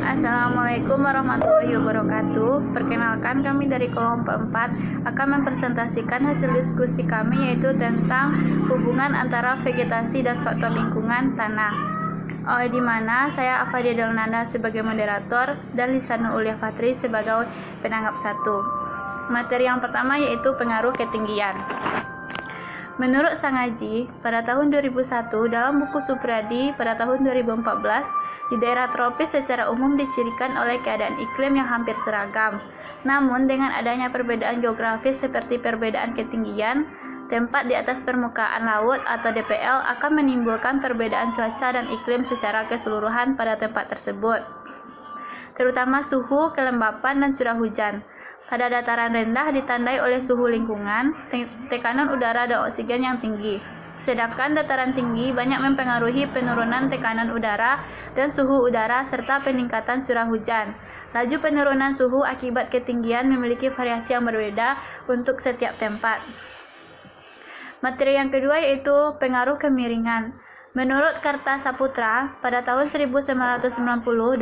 Assalamualaikum warahmatullahi wabarakatuh. Perkenalkan, kami dari kelompok 4 akan mempresentasikan hasil diskusi kami, yaitu tentang hubungan antara vegetasi dan faktor lingkungan tanah. Di mana saya Afadia Delnanda sebagai moderator dan Lisanul Ulia Fatri sebagai penanggap 1. Materi yang pertama yaitu pengaruh ketinggian. Menurut Sangaji, pada tahun 2001 dalam buku Supriyadi pada tahun 2014, di daerah tropis secara umum dicirikan oleh keadaan iklim yang hampir seragam. Namun dengan adanya perbedaan geografis seperti perbedaan ketinggian, tempat di atas permukaan laut atau DPL akan menimbulkan perbedaan cuaca dan iklim secara keseluruhan pada tempat tersebut, terutama suhu, kelembapan, dan curah hujan. Pada dataran rendah ditandai oleh suhu lingkungan, tekanan udara dan oksigen yang tinggi. Sedangkan dataran tinggi banyak mempengaruhi penurunan tekanan udara dan suhu udara serta peningkatan curah hujan. Laju penurunan suhu akibat ketinggian memiliki variasi yang berbeda untuk setiap tempat. Materi yang kedua yaitu pengaruh kemiringan. Menurut Kartasaputra, pada tahun 1990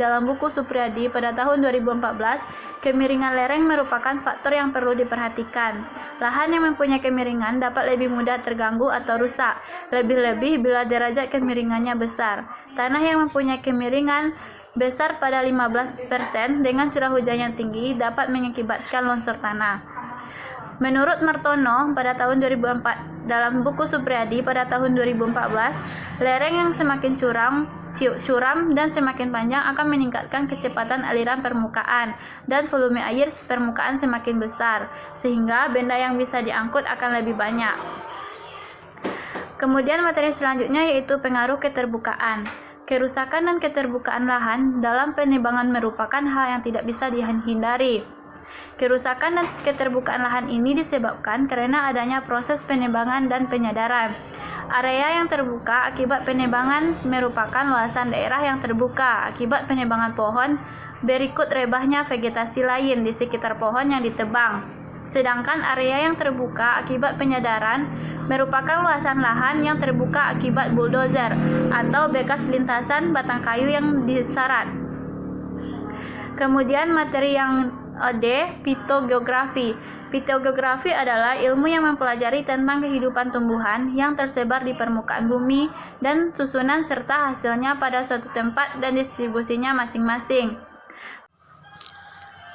dalam buku Supriyadi pada tahun 2014, kemiringan lereng merupakan faktor yang perlu diperhatikan. Lahan yang mempunyai kemiringan dapat lebih mudah terganggu atau rusak, lebih-lebih bila derajat kemiringannya besar. Tanah yang mempunyai kemiringan besar pada 15% dengan curah hujan yang tinggi dapat mengakibatkan longsor tanah. Menurut Martono pada tahun 2004 dalam buku Supriyadi pada tahun 2014, lereng yang semakin curam dan semakin panjang akan meningkatkan kecepatan aliran permukaan dan volume air permukaan semakin besar, sehingga benda yang bisa diangkut akan lebih banyak. Kemudian materi selanjutnya yaitu pengaruh keterbukaan. Kerusakan dan keterbukaan lahan dalam penebangan merupakan hal yang tidak bisa dihindari. Kerusakan dan keterbukaan lahan ini disebabkan karena adanya proses penebangan dan penyadaran. Area yang terbuka akibat penebangan merupakan luasan daerah yang terbuka akibat penebangan pohon, berikut rebahnya vegetasi lain di sekitar pohon yang ditebang. Sedangkan area yang terbuka akibat penyadaran merupakan luasan lahan yang terbuka akibat bulldozer atau bekas lintasan batang kayu yang disarat. Kemudian materi yang D. Fitogeografi. Fitogeografi adalah ilmu yang mempelajari tentang kehidupan tumbuhan yang tersebar di permukaan bumi dan susunan serta hasilnya pada suatu tempat dan distribusinya masing-masing.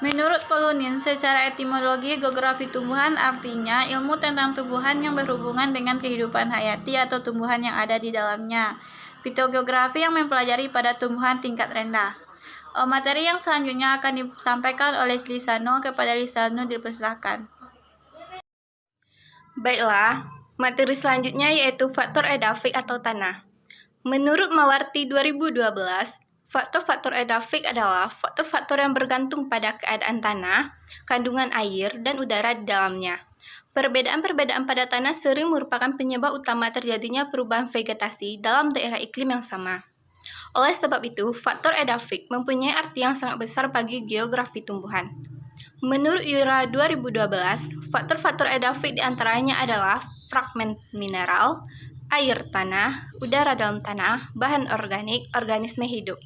Menurut Polunin, secara etimologi geografi tumbuhan artinya ilmu tentang tumbuhan yang berhubungan dengan kehidupan hayati atau tumbuhan yang ada di dalamnya. Fitogeografi yang mempelajari pada tumbuhan tingkat rendah. Materi yang selanjutnya akan disampaikan oleh Lisanul. Kepada Lisanul dipersilakan. Baiklah, materi selanjutnya yaitu faktor edafik atau tanah. Menurut Mawarti 2012, faktor-faktor edafik adalah faktor-faktor yang bergantung pada keadaan tanah, kandungan air, dan udara di dalamnya. Perbedaan-perbedaan pada tanah sering merupakan penyebab utama terjadinya perubahan vegetasi dalam daerah iklim yang sama. Oleh sebab itu, faktor edafik mempunyai arti yang sangat besar bagi geografi tumbuhan. Menurut Yura 2012, faktor-faktor edafik diantaranya adalah fragmen mineral, air tanah, udara dalam tanah, bahan organik, organisme hidup.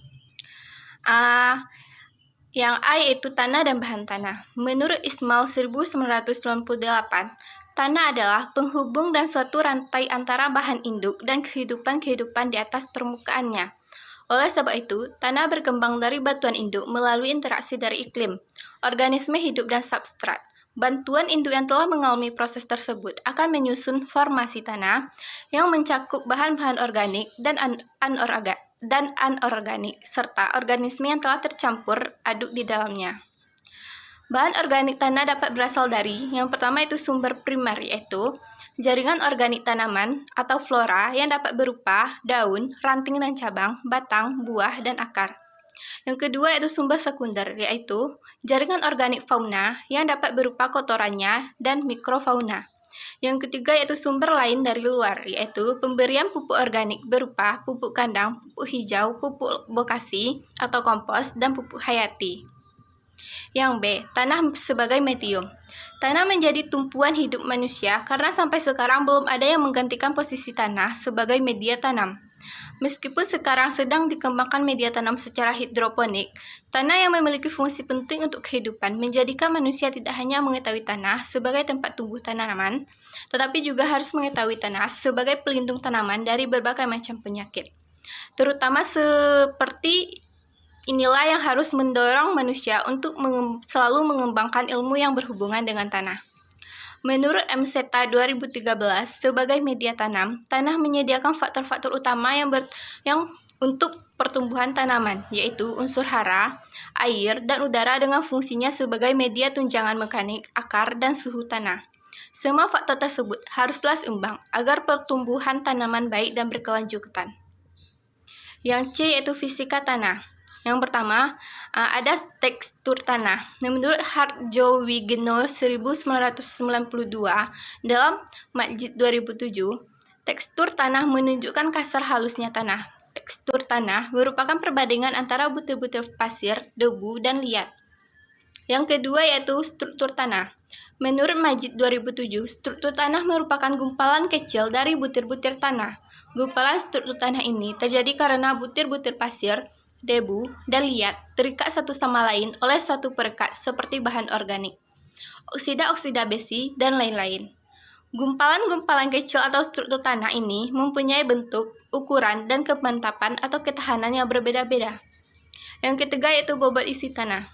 Yang A yaitu tanah dan bahan tanah. Menurut Ismail 1998, tanah adalah penghubung dan suatu rantai antara bahan induk dan kehidupan-kehidupan di atas permukaannya. Oleh sebab itu, tanah berkembang dari batuan induk melalui interaksi dari iklim, organisme hidup dan substrat. Bantuan induk yang telah mengalami proses tersebut akan menyusun formasi tanah yang mencakup bahan-bahan organik dan anorganik, serta organisme yang telah tercampur aduk di dalamnya. Bahan organik tanah dapat berasal dari, yang pertama itu sumber primer, yaitu jaringan organik tanaman atau flora yang dapat berupa daun, ranting dan cabang, batang, buah, dan akar. Yang kedua yaitu sumber sekunder, yaitu jaringan organik fauna yang dapat berupa kotorannya dan mikrofauna. Yang ketiga yaitu sumber lain dari luar, yaitu pemberian pupuk organik berupa pupuk kandang, pupuk hijau, pupuk bokasi atau kompos, dan pupuk hayati. Yang B. Tanah sebagai medium. Tanah menjadi tumpuan hidup manusia karena sampai sekarang belum ada yang menggantikan posisi tanah sebagai media tanam. Meskipun sekarang sedang dikembangkan media tanam secara hidroponik, tanah yang memiliki fungsi penting untuk kehidupan menjadikan manusia tidak hanya mengetahui tanah sebagai tempat tumbuh tanaman, tetapi juga harus mengetahui tanah sebagai pelindung tanaman dari berbagai macam penyakit. Terutama seperti inilah yang harus mendorong manusia untuk selalu mengembangkan ilmu yang berhubungan dengan tanah. Menurut MSETA 2013, sebagai media tanam, tanah menyediakan faktor-faktor utama yang untuk pertumbuhan tanaman, yaitu unsur hara, air, dan udara dengan fungsinya sebagai media tunjangan mekanik, akar, dan suhu tanah. Semua faktor tersebut haruslah seimbang agar pertumbuhan tanaman baik dan berkelanjutan. Yang C yaitu fisika tanah. Yang pertama, ada tekstur tanah. Menurut Harjo-Wigeno 1992 dalam Majid 2007, tekstur tanah menunjukkan kasar halusnya tanah. Tekstur tanah merupakan perbandingan antara butir-butir pasir, debu, dan liat. Yang kedua yaitu struktur tanah. Menurut Majid 2007, struktur tanah merupakan gumpalan kecil dari butir-butir tanah. Gumpalan struktur tanah ini terjadi karena butir-butir pasir, debu, dan liat terikat satu sama lain oleh suatu perekat seperti bahan organik, oksida-oksida besi, dan lain-lain. Gumpalan-gumpalan kecil atau struktur tanah ini mempunyai bentuk, ukuran, dan kemantapan atau ketahanan yang berbeda-beda. Yang ketiga yaitu bobot isi tanah.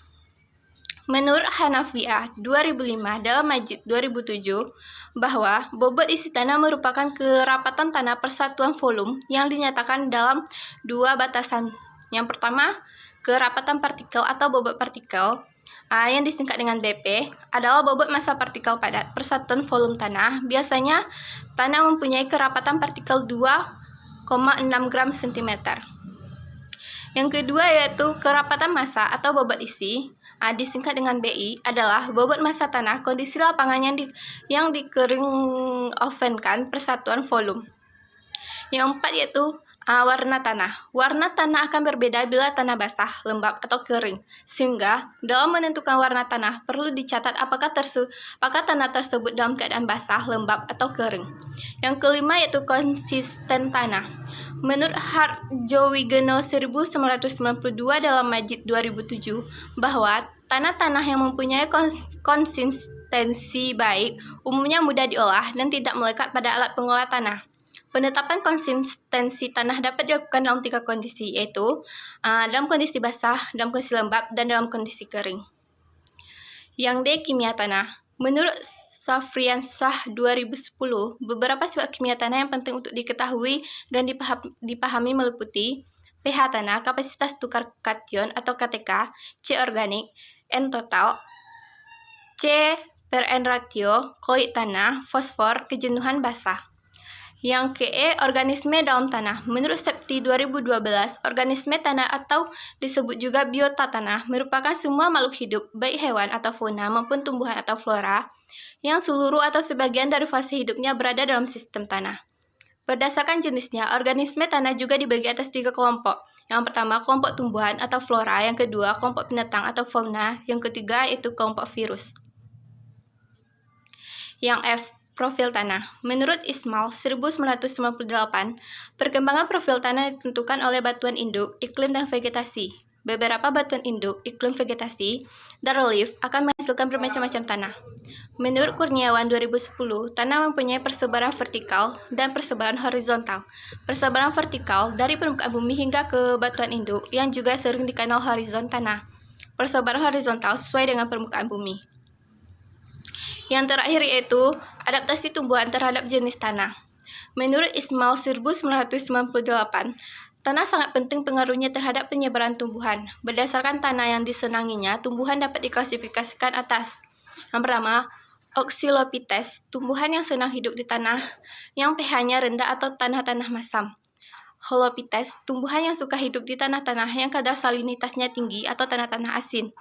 Menurut Hanafiah 2005 dalam Majid 2007 bahwa bobot isi tanah merupakan kerapatan tanah persatuan volume yang dinyatakan dalam dua batasan. Yang pertama, kerapatan partikel atau bobot partikel yang disingkat dengan BP adalah bobot massa partikel padat persatuan volume tanah. Biasanya tanah mempunyai kerapatan partikel 2,6 gram cm. Yang kedua yaitu kerapatan massa atau bobot isi disingkat dengan BI adalah bobot massa tanah kondisi lapangan yang dikering ovenkan persatuan volume. Yang empat yaitu warna tanah. Warna tanah akan berbeda bila tanah basah, lembab, atau kering. Sehingga dalam menentukan warna tanah perlu dicatat apakah tanah tersebut dalam keadaan basah, lembab, atau kering. Yang kelima yaitu konsisten tanah. Menurut Harjo-Wigeno 1992 dalam Majid 2007 bahwa tanah-tanah yang mempunyai konsistensi baik umumnya mudah diolah dan tidak melekat pada alat pengolah tanah. Penetapan konsistensi tanah dapat dilakukan dalam 3 kondisi, yaitu dalam kondisi basah, dalam kondisi lembab, dan dalam kondisi kering. Yang D. Kimia tanah. Menurut Safriansah 2010, beberapa sifat kimia tanah yang penting untuk diketahui dan dipahami meliputi pH tanah, kapasitas tukar kation atau KTK, C organik, N total, C per N ratio, kolik tanah, fosfor, kejenuhan basah. Yang ke organisme dalam tanah. Menurut Septi 2012, organisme tanah atau disebut juga biota tanah merupakan semua makhluk hidup, baik hewan atau fauna maupun tumbuhan atau flora, yang seluruh atau sebagian dari fase hidupnya berada dalam sistem tanah. Berdasarkan jenisnya, organisme tanah juga dibagi atas 3 kelompok. Yang pertama, kelompok tumbuhan atau flora. Yang kedua, kelompok binatang atau fauna. Yang ketiga, yaitu kelompok virus. Yang F. Profil tanah. Menurut Ismail 1998, perkembangan profil tanah ditentukan oleh batuan induk, iklim, dan vegetasi. Beberapa batuan induk, iklim, vegetasi, dan relief akan menghasilkan bermacam-macam tanah. Menurut Kurniawan 2010, tanah mempunyai persebaran vertikal dan persebaran horizontal. Persebaran vertikal dari permukaan bumi hingga ke batuan induk yang juga sering dikenal horizon tanah. Persebaran horizontal sesuai dengan permukaan bumi. Yang terakhir yaitu adaptasi tumbuhan terhadap jenis tanah. Menurut Ismail 1998, tanah sangat penting pengaruhnya terhadap penyebaran tumbuhan. Berdasarkan tanah yang disenanginya, tumbuhan dapat diklasifikasikan atas. Yang pertama, Oxylopithecus, tumbuhan yang senang hidup di tanah yang pH-nya rendah atau tanah-tanah masam. Holopithecus, tumbuhan yang suka hidup di tanah-tanah yang kadar salinitasnya tinggi atau tanah-tanah asin.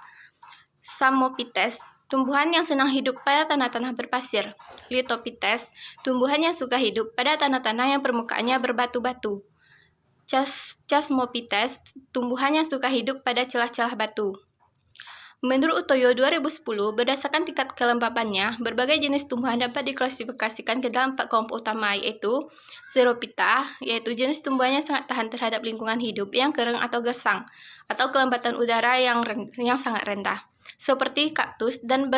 Psammopithecus, tumbuhan yang senang hidup pada tanah-tanah berpasir. Lithopithecus, tumbuhan yang suka hidup pada tanah-tanah yang permukaannya berbatu-batu. Chasmopithecus, tumbuhan yang suka hidup pada celah-celah batu. Menurut Utoyo 2010, berdasarkan tingkat kelembapannya, berbagai jenis tumbuhan dapat diklasifikasikan ke dalam 4 kelompok utama, yaitu Xerophyta, yaitu jenis tumbuhan yang sangat tahan terhadap lingkungan hidup yang kering atau gersang, atau kelembatan udara yang sangat rendah, seperti kaktus dan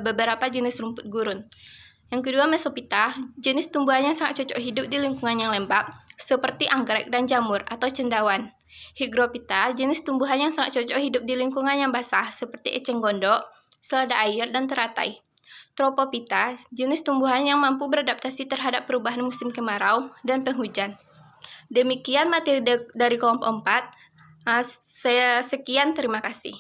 beberapa jenis rumput gurun. Yang kedua, Mesophyta, jenis tumbuhan yang sangat cocok hidup di lingkungan yang lembab, seperti anggrek dan jamur atau cendawan. Hygrophita, jenis tumbuhan yang sangat cocok hidup di lingkungan yang basah, seperti eceng gondok, selada air, dan teratai. Tropophyta, jenis tumbuhan yang mampu beradaptasi terhadap perubahan musim kemarau dan penghujan. Demikian materi dari kelompok 4. Sekian, terima kasih.